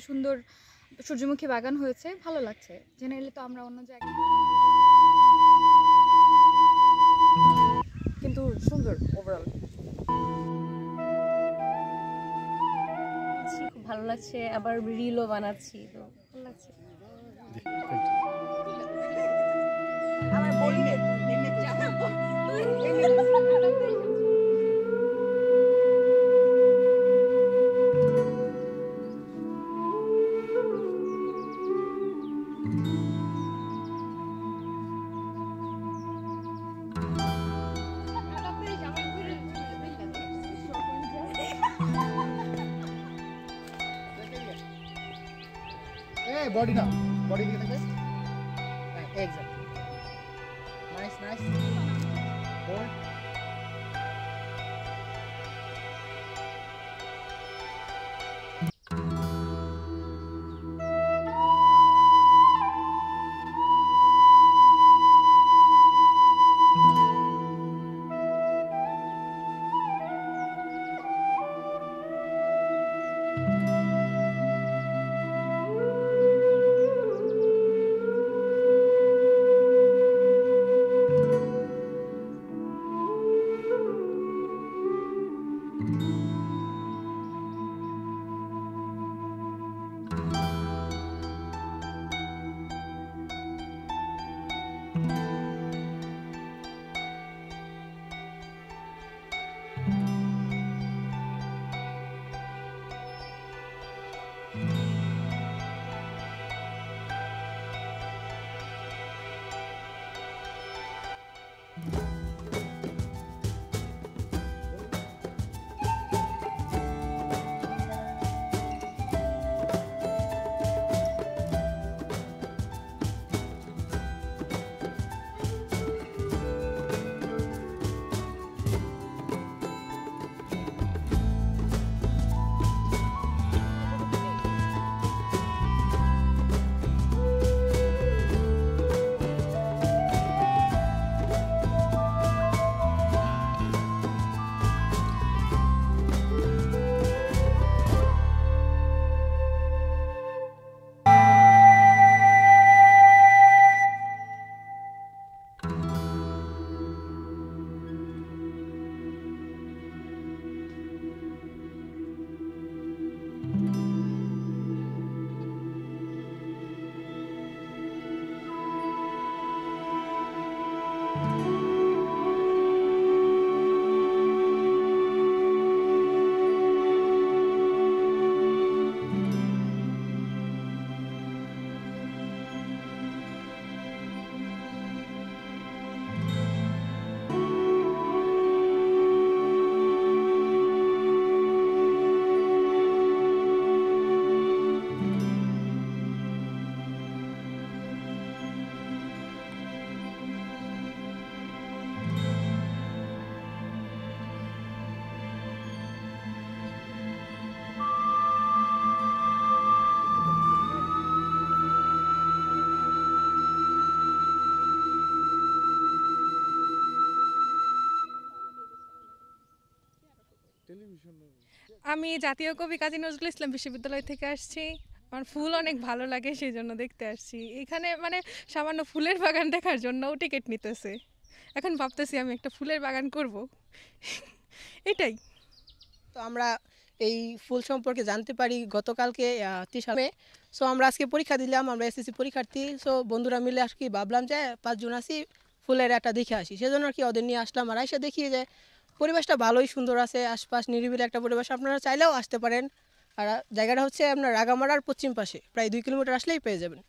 সুন্দর সূর্যমুখী বাগান হয়েছে, ভালো লাগছে। জেনে এলে তো আমরা অন্য জায়গায়, কিন্তু সুন্দর ওভারঅল। খুব ভালো লাগছে, আবার রিলও বানাচ্ছি, তো ভালো লাগছে। আমার বলি body now. Body দিকে দেখবে। Exactly. Nice, nice. Hold. আমি জাতীয় কবি কাজী নজরুল ইসলাম বিশ্ববিদ্যালয় থেকে আসছি। আমার ফুল অনেক ভালো লাগে, সেই জন্য দেখতে আসছি। এখানে মানে সামান্য ফুলের বাগান দেখার জন্যও টিকিট নিতেছে। এখন ভাবতেছি আমি একটা ফুলের বাগান করব, এটাই। তো আমরা এই ফুল সম্পর্কে জানতে পারি গতকালকে 30 মে। সো আমরা আজকে পরীক্ষা দিলাম, আমরা এসএসসি পরীক্ষার্থী। সো বন্ধুরা মিলে আর কি ভাবলাম যে 5 জন আসি, ফুলের একটা দেখে আসি, সেজন্য আর কি ওদের নিয়ে আসলাম। আর এসে দেখি যে পরিবেশটা ভালোই সুন্দর আছে, আশপাশ নিরিবিলি একটা পরিবেশ, আপনারা চাইলেও আসতে পারেন। আর জায়গাটা হচ্ছে আপনার রাগামারার পশ্চিম পাশে, প্রায় 2 কিলোমিটার আসলেই পেয়ে যাবেন।